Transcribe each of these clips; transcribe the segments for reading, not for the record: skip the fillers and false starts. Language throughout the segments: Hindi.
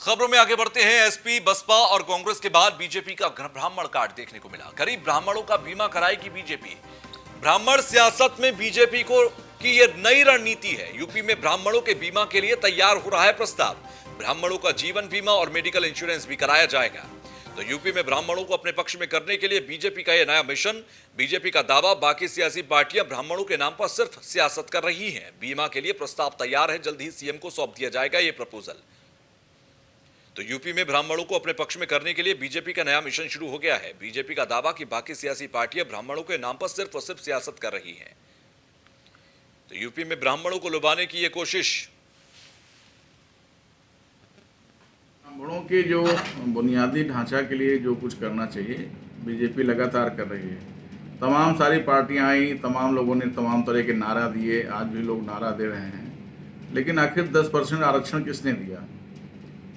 खबरों में आगे बढ़ते हैं। एसपी, बसपा और कांग्रेस के बाद बीजेपी का ब्राह्मण कार्ड देखने को मिला। गरीब ब्राह्मणों का बीमा कराएगी बीजेपी। ब्राह्मण सियासत में बीजेपी को की यह नई रणनीति है। यूपी में ब्राह्मणों के बीमा के लिए तैयार हो रहा है प्रस्ताव। ब्राह्मणों का जीवन बीमा और मेडिकल इंश्योरेंस भी कराया जाएगा। तो यूपी में ब्राह्मणों को अपने पक्ष में करने के लिए बीजेपी का यह नया मिशन। बीजेपी का दावा, बाकी सियासी पार्टियां ब्राह्मणों के नाम पर सिर्फ सियासत कर रही हैं। बीमा के लिए प्रस्ताव तैयार है, जल्द ही सीएम को सौंप दिया जाएगा यह प्रपोजल। तो यूपी में ब्राह्मणों को अपने पक्ष में करने के लिए बीजेपी का नया मिशन शुरू हो गया है। बीजेपी का दावा कि बाकी सियासी पार्टियां ब्राह्मणों के नाम पर सिर्फ और सिर्फ सियासत कर रही हैं। तो यूपी में ब्राह्मणों को लुभाने की यह कोशिश। ब्राह्मणों के जो बुनियादी ढांचा के लिए जो कुछ करना चाहिए बीजेपी लगातार कर रही है। तमाम सारी पार्टियां आई, तमाम लोगों ने तमाम तरह के नारा दिए, आज भी लोग नारा दे रहे हैं, लेकिन आखिर 10% आरक्षण किसने दिया?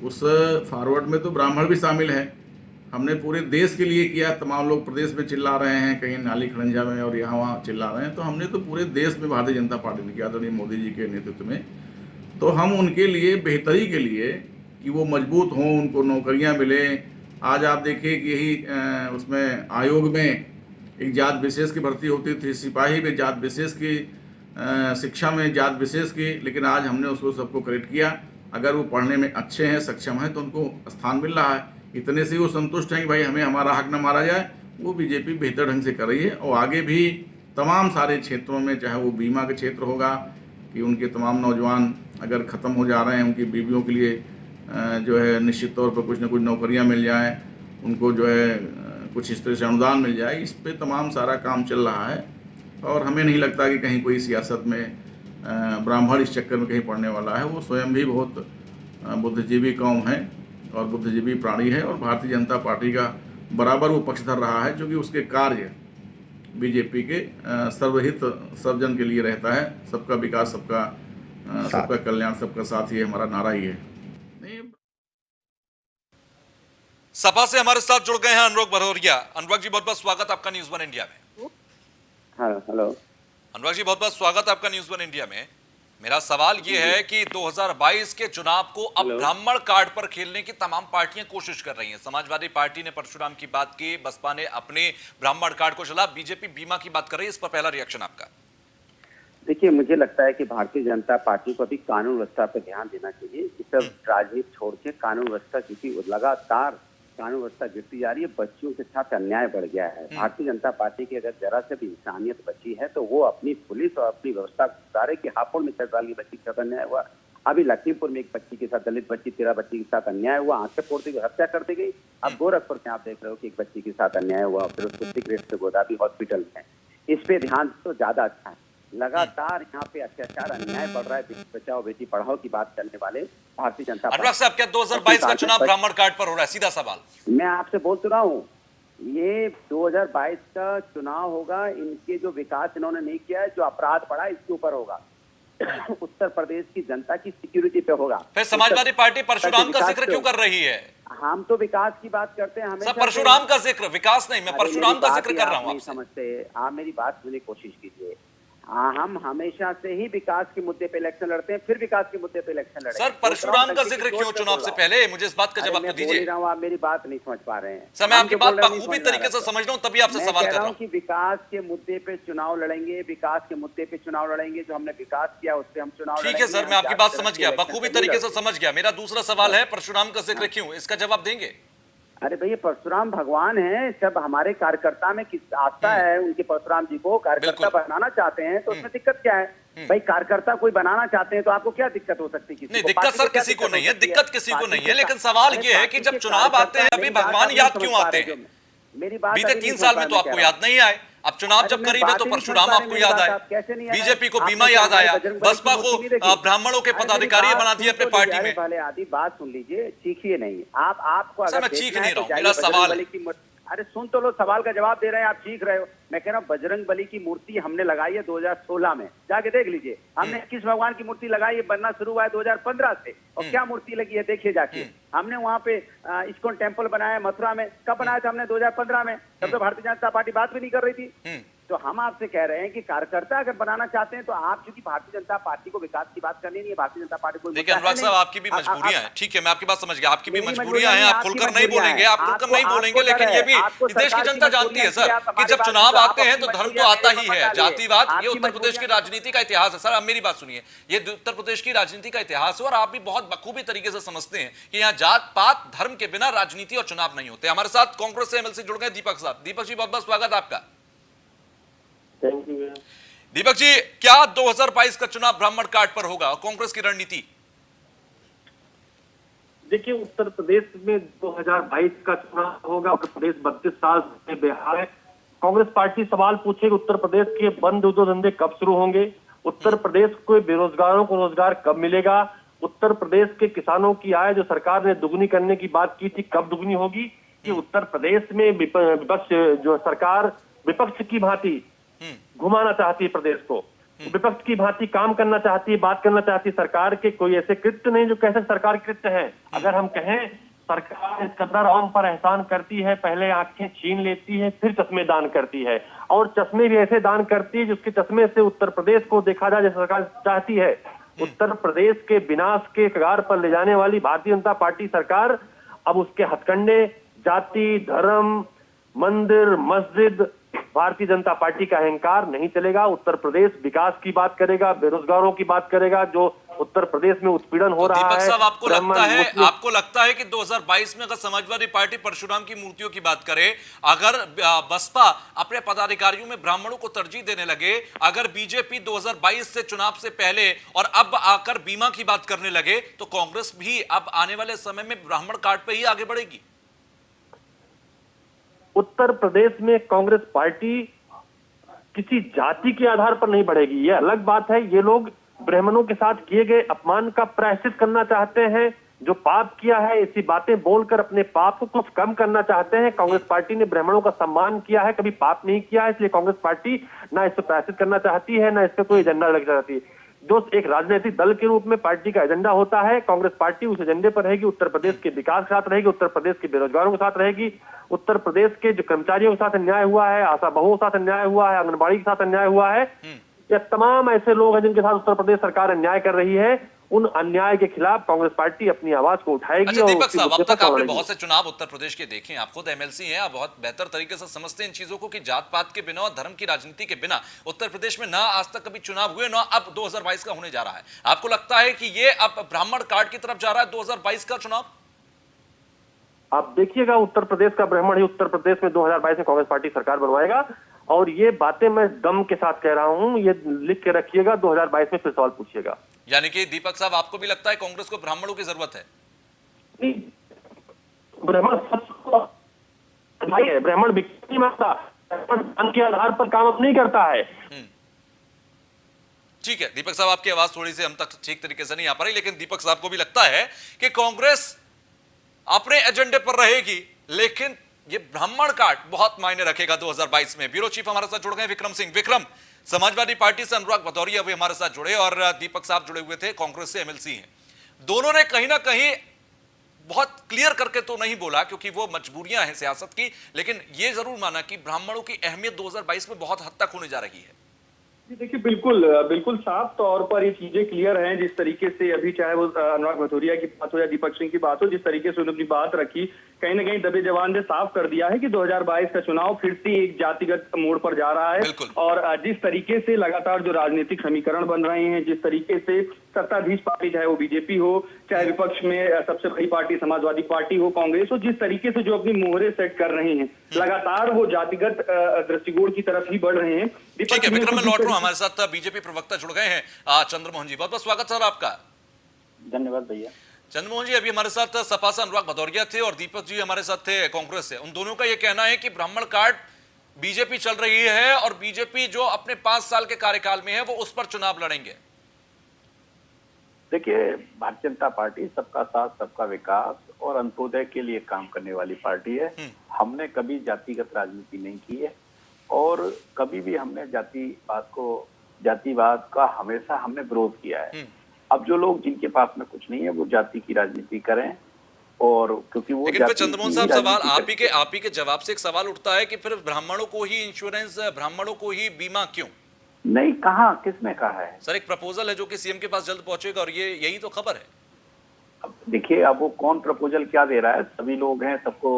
उस फॉरवर्ड में तो ब्राह्मण भी शामिल है। हमने पूरे देश के लिए किया। तमाम लोग प्रदेश में चिल्ला रहे हैं, कहीं नाली खड़ंजा में और यहाँ वहाँ चिल्ला रहे हैं, तो हमने तो पूरे देश में भारतीय जनता पार्टी ने किया, आदरणीय मोदी जी के नेतृत्व में। तो हम उनके लिए बेहतरी के लिए कि वो मजबूत हों, उनको नौकरियां मिले। आज आप देखिए कि यही उसमें आयोग में एक जात विशेष की भर्ती होती थी, सिपाही में जात विशेष की, शिक्षा में जात विशेष की, लेकिन आज हमने उसको सबको करेक्ट किया। अगर वो पढ़ने में अच्छे हैं, सक्षम हैं, तो उनको स्थान मिल रहा है। इतने से वो संतुष्ट हैं कि भाई हमें हमारा हक न मारा जाए। वो बीजेपी बेहतर ढंग से कर रही है और आगे भी तमाम सारे क्षेत्रों में, चाहे वो बीमा का क्षेत्र होगा कि उनके तमाम नौजवान अगर ख़त्म हो जा रहे हैं, उनकी बीवियों के लिए जो है निश्चित तौर पर कुछ न कुछ नौकरियां मिल जाएं, उनको जो है कुछ इस तरह से अनुदान मिल जाए। इस पे तमाम सारा काम चल रहा है और हमें नहीं लगता कि कहीं कोई सियासत में ब्राह्मण इस चक्कर में कहीं पड़ने वाला है। वो स्वयं भी बहुत बुद्धिजीवी कौम है और बुद्धिजीवी प्राणी है और भारतीय जनता पार्टी का बराबर वो पक्षधर रहा है, जो कि उसके कार्य बीजेपी के सर्वहित सर्वजन के लिए रहता है। सबका विकास, सबका कल्याण, सबका साथ, ये हमारा नारा ही है। सपा से हमारे साथ जुड़ गए हैं अनुराग भदौरिया। अनुराग जी, बहुत बहुत स्वागत आपका न्यूज वन इंडिया में। हेलो अनुराग जी, बहुत बहुत स्वागत आपका न्यूज वन इंडिया में। मेरा सवाल यह है कि 2022 के चुनाव को अब ब्राह्मण कार्ड पर खेलने की तमाम पार्टियां कोशिश कर रही हैं। समाजवादी पार्टी ने परशुराम की बात की, बसपा ने अपने ब्राह्मण कार्ड को चला, बीजेपी बीमा की बात कर रही है। इस पर पहला रिएक्शन आपका। देखिए, मुझे लगता है कि भारतीय जनता पार्टी को अभी कानून व्यवस्था पर ध्यान देना चाहिए। इस सब राजनीति छोड़ के कानून व्यवस्था, क्योंकि लगातार कानून व्यवस्था गिरती जा रही है, बच्चियों के साथ अन्याय बढ़ गया है। भारतीय जनता पार्टी की अगर जरा से भी इंसानियत बची है तो वो अपनी पुलिस और अपनी व्यवस्था को सुधारे। कि हापुड़ में 6 साल की बच्ची के साथ अन्याय हुआ, अभी लखीमपुर में एक बच्ची के साथ, दलित बच्ची, 13 बच्ची के साथ अन्याय हुआ, आंखें फोड़ दी गई, हत्या कर दी गई। अब गोरखपुर में आप देख रहे हो कि एक बच्ची के साथ अन्याय हुआ, फिर उसको सिगरेट से गोदाबी हॉस्पिटल में। इस पे ध्यान तो ज्यादा अच्छा है। लगातार यहाँ पे अत्याचार, अन्याय बढ़ रहा है। बेटी बचाओ बेटी पढ़ाओ की बात करने वाले भारतीय जनता पार्टी। अनुराग साहब, क्या 2022 का चुनाव ब्राह्मण कार्ड पर हो रहा है? सीधा सवाल मैं आपसे बोल तो रहा हूँ, ये 2022 का चुनाव होगा। इनके जो विकास इन्होंने नहीं किया है, जो अपराध बढ़ा, इसके ऊपर होगा। उत्तर प्रदेश की जनता की सिक्योरिटी पे होगा। फिर समाजवादी पार्टी परशुराम का जिक्र क्यों कर रही है? हम तो विकास की बात करते हैं हमेशा। परशुराम का जिक्र, विकास नहीं। मैं परशुराम का जिक्र कर रहा हूँ। आप नहीं समझते, आप मेरी बात सुनने की कोशिश कीजिए। हम हमेशा से ही विकास के मुद्दे पे इलेक्शन लड़ते हैं, फिर विकास के मुद्दे पे इलेक्शन लड़ते हैं। सर, परशुराम का जिक्र क्यों चुनाव से पहले? मुझे इस बात का जवाब तो दीजिए। आप मेरी बात नहीं समझ पा रहे हैं। सर, मैं आपकी बात बखूबी तरीके से समझ रहा हूं, तभी आपसे सवाल कर रहा हूं कि विकास के मुद्दे पे चुनाव लड़ेंगे, विकास के मुद्दे पे चुनाव लड़ेंगे। जो हमने विकास किया उस पे हम चुनाव। ठीक है सर, मैं आपकी बात समझ गया, बखूबी तरीके से समझ गया। मेरा दूसरा सवाल है, परशुराम का जिक्र क्यों? इसका जवाब देंगे? अरे भैया, परशुराम भगवान है। सब हमारे कार्यकर्ता में किस आस्था है उनके, परशुराम जी को कार्यकर्ता बनाना चाहते हैं, तो उसमें दिक्कत क्या है? भाई, कार्यकर्ता कोई बनाना चाहते हैं तो आपको क्या दिक्कत हो सकती है? नहीं, दिक्कत सर किसी को नहीं है, दिक्कत किसी को नहीं है, लेकिन सवाल ये है कि जब चुनाव आते हैं अभी भगवान याद क्यों आते हैं? मेरी बात, बीते 3 साल में तो आपको याद नहीं आए। अब चुनाव जब करीब है तो परशुराम आपको याद आए, बीजेपी को बीमा याद आया, बसपा को ब्राह्मणों के पदाधिकारी बना दिए अपने पार्टी में। पहले आदि बात सुन लीजिए, चीखिए नहीं। आपको मैं चीख नहीं रहा हूं, मेरा सवाल है। अरे सुन तो लो, सवाल का जवाब दे रहे हैं, आप चीख रहे हो। मैं कह रहा हूँ, बजरंग बली की मूर्ति हमने लगाई है 2016 में, जाके देख लीजिए। हमने 21 भगवान की मूर्ति लगाई है, बनना शुरू हुआ है 2015 से। और क्या मूर्ति लगी है देखिए जाके। हमने वहाँ पे इस्कॉन टेम्पल बनाया मथुरा में, कब बनाया था हमने? 2015 में। तब तो भारतीय जनता पार्टी बात भी नहीं कर रही थी। तो हम आपसे कह रहे हैं कि कार्यकर्ता अगर बनाना चाहते हैं तो आप, चूंकि भारतीय जनता पार्टी को विकास की बात करनी नहीं है, भारतीय जनता पार्टी को देखिए अनुराग साहब, आपकी भी मजबूरियां हैं, ठीक है, मैं आपकी बात समझ गया, आपकी भी मजबूरियां हैं, आप खुलकर नहीं बोलेंगे, आप खुलकर नहीं बोलेंगे, लेकिन ये भी इस देश की जनता जानती है सर कि जब चुनाव आते हैं तो धर्म तो आता ही है, जातिवाद, ये उत्तर प्रदेश की राजनीति का इतिहास है। सर आप मेरी बात सुनिए, ये उत्तर प्रदेश की राजनीति का इतिहास है और आप भी बहुत बखूबी तरीके से समझते हैं कि यहाँ जात पात धर्म के बिना राजनीति और चुनाव नहीं होते। हमारे साथ कांग्रेस से एमएलसी जुड़ गए दीपक साहब। दीपक जी बहुत बहुत स्वागत आपका। Thank you. दीपक जी, क्या 2022 का चुनाव ब्राह्मण कार्ड पर होगा और कांग्रेस की रणनीति? देखिए, उत्तर प्रदेश में 2022 का चुनाव होगा। उत्तर प्रदेश 32 साल से बिहार है। कांग्रेस पार्टी सवाल पूछेगी उत्तर प्रदेश के बंद उद्योग धंधे कब शुरू होंगे, उत्तर प्रदेश के बेरोजगारों को रोजगार कब मिलेगा, उत्तर प्रदेश के किसानों की आय जो सरकार ने दुगनी करने की बात की थी कब दुगनी होगी। कि उत्तर प्रदेश में विपक्ष जो सरकार विपक्ष की भांति घुमाना चाहती है प्रदेश को, विपक्ष की भांति काम करना चाहती है, बात करना चाहती है। सरकार के कोई ऐसे कृत्य नहीं जो कैसे सरकार कृत्य है। अगर हम कहें सरकार कदर आम पर एहसान करती है, पहले आंखें छीन लेती है फिर चश्मे दान करती है, और चश्मे भी ऐसे दान करती है जिसके चश्मे से उत्तर प्रदेश को देखा जाए जैसे सरकार चाहती है। उत्तर प्रदेश के विनाश के कगार पर ले जाने वाली भारतीय जनता पार्टी सरकार अब उसके हथकंडे जाति, धर्म, मंदिर, मस्जिद, भारतीय जनता पार्टी का अहंकार नहीं चलेगा। उत्तर प्रदेश विकास की बात करेगा, बेरोजगारों की बात करेगा, जो उत्तर प्रदेश में उत्पीड़न हो रहा है। दीपक साहब, आपको लगता है कि 2022 में अगर समाजवादी पार्टी परशुराम की मूर्तियों की बात करे, अगर बसपा अपने पदाधिकारियों में ब्राह्मणों को तरजीह देने लगे, अगर बीजेपी 2022 से चुनाव से पहले और अब आकर बीमा की बात करने लगे, तो कांग्रेस भी अब आने वाले समय में ब्राह्मण कार्ड पे ही आगे बढ़ेगी? उत्तर प्रदेश में कांग्रेस पार्टी किसी जाति के आधार पर नहीं बढ़ेगी, ये अलग बात है। ये लोग ब्राह्मणों के साथ किए गए अपमान का प्रायश्चित करना चाहते हैं, जो पाप किया है ऐसी बातें बोलकर अपने पाप को कुछ कम करना चाहते हैं। कांग्रेस पार्टी ने ब्राह्मणों का सम्मान किया है, कभी पाप नहीं किया है, इसलिए कांग्रेस पार्टी ना इस पर प्रायश्चित करना चाहती है, ना इस पर कोई एजेंडा लग चाहती है। जो एक राजनीतिक दल के रूप में पार्टी का एजेंडा होता है, कांग्रेस पार्टी उस एजेंडे पर रहेगी। उत्तर प्रदेश के विकास के साथ रहेगी, उत्तर प्रदेश के बेरोजगारों के साथ रहेगी, उत्तर प्रदेश के जो कर्मचारियों के साथ अन्याय हुआ है, आशा बहुओं के साथ अन्याय हुआ है, आंगनबाड़ी के साथ अन्याय हुआ है, या तमाम ऐसे लोग हैं जिनके साथ उत्तर प्रदेश सरकार अन्याय कर रही है, उन अन्याय के खिलाफ कांग्रेस पार्टी अपनी आवाज को उठाएगी। अच्छा दीपक साहब, अब तक आपने बहुत से चुनाव उत्तर प्रदेश के देखे हैं, आप खुद एमएलसी हैं, आप बहुत बेहतर तरीके से समझते हैं इन चीजों को कि जात पात के बिना और धर्म की राजनीति के बिना उत्तर प्रदेश में ना आज तक कभी चुनाव हुए, ना अब 2022 का होने जा रहा है। आपको लगता है कि ये अब ब्राह्मण कार्ड की तरफ जा रहा है 2022 का चुनाव? आप देखिएगा, उत्तर प्रदेश का ब्राह्मण ही उत्तर प्रदेश में 2022 में कांग्रेस पार्टी सरकार बनवाएगा, और ये बातें मैं दम के साथ कह रहा हूं, ये लिख के रखिएगा, 2022 में फिर सवाल पूछिएगा। यानी कि दीपक साहब, आपको भी लगता है कांग्रेस को ब्राह्मणों की जरूरत है? ब्राह्मण ब्राह्मण नहीं मानता, ब्राह्मण के आधार पर काम नहीं करता है। ठीक है दीपक साहब, आपकी आवाज थोड़ी सी हम तक ठीक तरीके से नहीं आ पा रही, लेकिन दीपक साहब को भी लगता है कि कांग्रेस अपने एजेंडे पर रहेगी, लेकिन ये ब्राह्मण कार्ड बहुत मायने रखेगा 2022 में। ब्यूरो चीफ हमारे साथ जुड़ गए विक्रम सिंह। विक्रम, समाजवादी पार्टी से अनुराग भदौरिया भी हमारे साथ जुड़े और दीपक साहब जुड़े हुए थे, कांग्रेस से एमएलसी हैं। दोनों ने कहीं ना कहीं बहुत क्लियर करके तो नहीं बोला क्योंकि वो मजबूरियां हैं सियासत की, लेकिन ये जरूर माना कि ब्राह्मणों की अहमियत 2022 में बहुत हद तक होने जा रही है। देखिए, बिल्कुल साफ तौर पर ये चीजें क्लियर हैं। जिस तरीके से अभी चाहे वो अनुराग भदौरिया की बात हो या दीपक सिंह की बात हो, जिस तरीके से उन्होंने अपनी बात रखी, कहीं ना कहीं दबे जवान ने साफ कर दिया है कि 2022 का चुनाव फिर से एक जातिगत मोड़ पर जा रहा है। और जिस तरीके से लगातार जो राजनीतिक समीकरण बन रहे हैं, जिस तरीके से सत्ताधीश पार्टी चाहे वो बीजेपी हो, चाहे विपक्ष में सबसे बड़ी पार्टी समाजवादी पार्टी हो, कांग्रेस हो, जिस तरीके से जो अपनी मोहरे सेट कर रहे हैं, लगातार वो जातिगत दृष्टिकोण की तरफ ही बढ़ रहे हैं। ठीक है विक्रम, मैं लौट रहा हूं, हमारे साथ बीजेपी प्रवक्ता जुड़ गए हैं चंद्रमोहन जी। बहुत बहुत स्वागत सर आपका। धन्यवाद भैया। चंद्रमोहन जी, अभी हमारे साथ सपा से अनुराग भदौरिया थे और दीपक जी हमारे साथ थे कांग्रेस से। उन दोनों का यह कहना है कि ब्राह्मण कार्ड बीजेपी चल रही है और बीजेपी जो अपने 5 साल के कार्यकाल में है वो उस पर चुनाव लड़ेंगे। देखिए, भारतीय जनता पार्टी सबका साथ, सबका विकास और अंत्योदय के लिए काम करने वाली पार्टी है। हमने कभी जातिगत राजनीति नहीं की है और कभी भी हमने जातिवाद का हमेशा हमने विरोध किया है। अब जो लोग जिनके पास में कुछ नहीं है वो जाति की राजनीति करें और क्योंकि वो लेकिन फिर जाति चंद्रमोहन की साहब सवाल राजनीति आप ही के जवाब से एक सवाल उठता है कि फिर ब्राह्मणों को ही इंश्योरेंस, ब्राह्मणों को ही बीमा क्यों? नहीं, कहा, किसने कहा है? सर एक प्रपोजल है जो कि सीएम के पास जल्द पहुंचेगा और ये यही तो खबर है। अब देखिए, अब वो कौन प्रपोजल क्या दे रहा है, सभी लोग हैं, सबको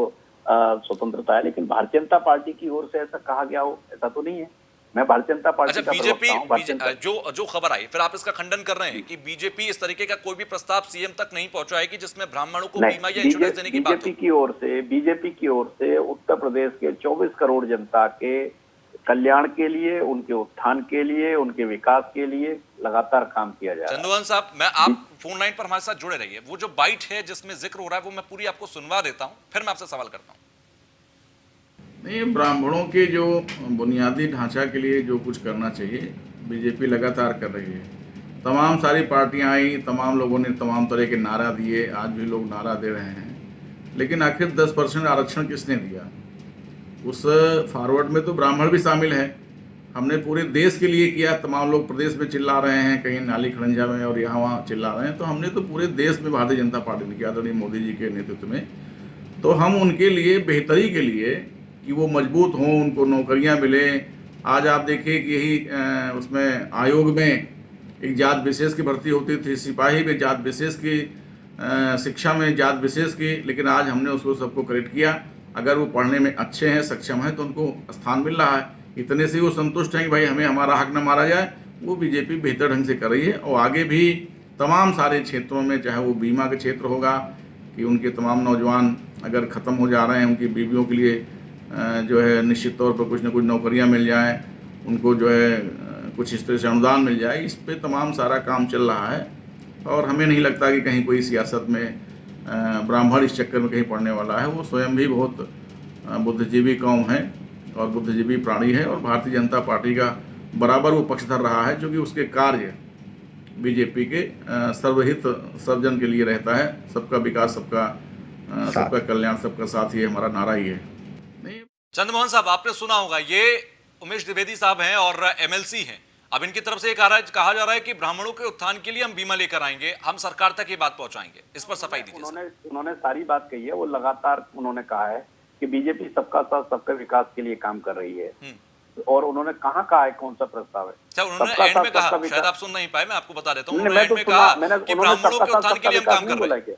स्वतंत्रता है, लेकिन भारतीय जनता पार्टी की ओर से ऐसा कहा गया हो ऐसा तो नहीं है। मैं भारतीय जनता पार्टी अच्छा, का प्रवक्ता हूं, भारतीय जनता- जो खबर आई फिर आप इसका खंडन कर रहे हैं कि बीजेपी इस तरीके का कोई भी प्रस्ताव सीएम तक नहीं पहुंचाएगी जिसमें ब्राह्मणों को बीमा या इंश्योरेंस देने की बात हो। बीजेपी की ओर से उत्तर प्रदेश के 24 करोड़ जनता के कल्याण के लिए, उनके उत्थान के लिए, उनके विकास के लिए लगातार काम किया जा रहा है। चंदोवन साहब, आप फोन लाइन पर हमारे साथ जुड़े रहिए। वो जो बाइट है जिसमें जिक्र हो रहा है वो मैं पूरी आपको सुनवा देता हूं, फिर मैं आपसे सवाल करता हूं। नहीं, ब्राह्मणों के जो बुनियादी ढांचा के लिए जो कुछ करना चाहिए बीजेपी लगातार कर रही है। तमाम सारी पार्टियां आई, तमाम लोगों ने तमाम तरह के नारा दिए, आज भी लोग नारा दे रहे हैं, लेकिन आखिर 10% आरक्षण किसने दिया? उस फॉरवर्ड में तो ब्राह्मण भी शामिल है। हमने पूरे देश के लिए किया, तमाम लोग प्रदेश में चिल्ला रहे हैं, कहीं नाली खड़ंजा में और यहाँ वहाँ चिल्ला रहे हैं, तो हमने तो पूरे देश में भारतीय जनता पार्टी ने किया, आदरणीय मोदी जी के नेतृत्व में। तो हम उनके लिए बेहतरी के लिए कि वो मजबूत हों, उनको नौकरियां मिले। आज आप देखिए कि यही उसमें आयोग में एक जात विशेष की भर्ती होती थी, सिपाही में जात विशेष की, शिक्षा में जात विशेष की, लेकिन आज हमने उसको सबको करेक्ट किया। अगर वो पढ़ने में अच्छे हैं, सक्षम हैं, तो उनको स्थान मिल रहा है। इतने से वो संतुष्ट हैं कि भाई हमें हमारा हक न मारा जाए। वो बीजेपी बेहतर ढंग से कर रही है और आगे भी तमाम सारे क्षेत्रों में, चाहे वो बीमा का क्षेत्र होगा कि उनके तमाम नौजवान अगर ख़त्म हो जा रहे हैं, उनकी बीवियों के लिए जो है निश्चित तौर पर कुछ न कुछ नौकरियां मिल जाएं, उनको जो है कुछ इस तरह से अनुदान मिल जाए, इस पे तमाम सारा काम चल रहा है। और हमें नहीं लगता कि कहीं कोई सियासत में ब्राह्मण इस चक्कर में कहीं पड़ने वाला है। वो स्वयं भी बहुत बुद्धिजीवी कौम है और बुद्धिजीवी प्राणी है और भारतीय जनता पार्टी का बराबर वो पक्षधर रहा है, क्योंकि उसके कार्य बीजेपी के सर्वहित सर्वजन के लिए रहता है। सबका विकास, सबका कल्याण, सबका साथ, ये हमारा नारा ही है। चंद्रमोहन साहब, आपने सुना होगा, ये उमेश द्विवेदी साहब हैं और एमएलसी हैं। अब इनकी तरफ से कहा जा रहा है कि ब्राह्मणों के उत्थान के लिए हम बीमा लेकर आएंगे, हम सरकार तक ये बात पहुंचाएंगे। इस पर सफाई दीजिए। उन्होंने सारी बात कही है। वो लगातार उन्होंने कहा है कि बीजेपी सबका साथ सबका विकास के लिए काम कर रही है। और उन्होंने कहाँ कहा है, कौन सा प्रस्ताव है? उन्होंने एंड में कहा, शायद आप सुन नहीं पाए, मैं आपको बता देता हूँ। उन्होंने एंड में कहा कि ब्राह्मणों के उत्थान के लिए हम काम कर रहे हैं।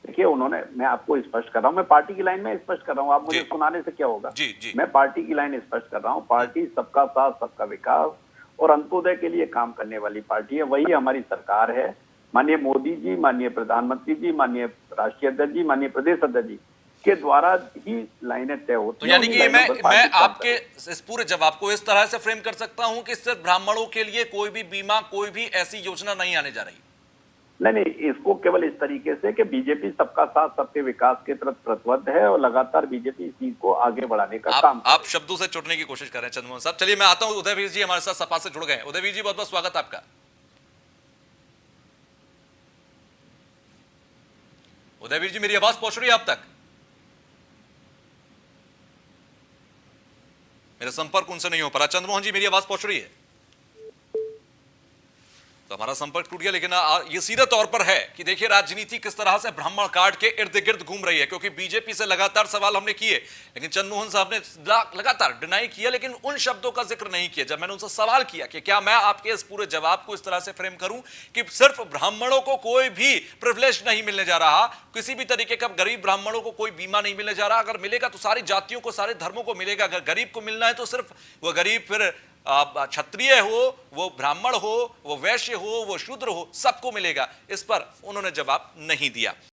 देखिए, मैं आपको स्पष्ट कर रहा हूँ, मैं पार्टी की लाइन में स्पष्ट कर रहा हूँ, आप मुझे सुनाने से क्या होगा? जी। मैं पार्टी की लाइन स्पष्ट कर रहा हूँ। पार्टी सबका साथ सबका विकास और अंत्योदय के लिए काम करने वाली पार्टी है, वही हमारी सरकार है। माननीय मोदी जी, माननीय प्रधानमंत्री जी, माननीय राष्ट्रीय अध्यक्ष जी, माननीय प्रदेश अध्यक्ष जी के द्वारा ही लाइनें तय होती हैं। तो यानी कि मैं आपके इस पूरे जवाब को इस तरह से फ्रेम कर सकता हूं कि सिर्फ ब्राह्मणों के लिए कोई भी बीमा, कोई भी ऐसी योजना नहीं आने जा रही। नहीं, इसको केवल इस तरीके से कि बीजेपी सबका साथ सबके विकास के तरफ प्रतिबद्ध है और लगातार बीजेपी इस चीज को आगे बढ़ाने का काम। आप शब्दों से चुटने की कोशिश कर रहे हैं चंद्रमोहन साहब। चलिए मैं आता हूं, उदयवीर जी हमारे साथ सपा से जुड़ गए। उदयवीर जी, बहुत बहुत स्वागत आपका। उदयवीर जी, मेरी आवाज पहुंच रही है आप तक? मेरा संपर्क उनसे नहीं हो पा रहा। चंद्रमोहन जी, मेरी आवाज पहुंच रही है? तो हमारा संपर्क टूट गया। लेकिन ये सीधे तौर पर है कि देखिए राजनीति किस तरह से ब्राह्मण कार्ड के इर्द गिर्द घूम रही है, क्योंकि बीजेपी से लगातार सवाल हमने किए, लेकिन चंद्रमोहन साहब ने लगातार डिनाई किया, लेकिन उन शब्दों का जिक्र नहीं किया। जब मैंने उनसे सवाल किया कि क्या मैं आपके इस पूरे जवाब को इस तरह से फ्रेम करूं कि सिर्फ ब्राह्मणों को कोई भी प्रिविलेज नहीं मिलने जा रहा, किसी भी तरीके का गरीब ब्राह्मणों को कोई बीमा नहीं मिलने जा रहा, अगर मिलेगा तो सारी जातियों को, सारे धर्मों को मिलेगा, अगर गरीब को मिलना है तो सिर्फ वो गरीब, फिर क्षत्रिय हो, वो ब्राह्मण हो, वो वैश्य हो, वो शूद्र हो, सबको मिलेगा। इस पर उन्होंने जवाब नहीं दिया।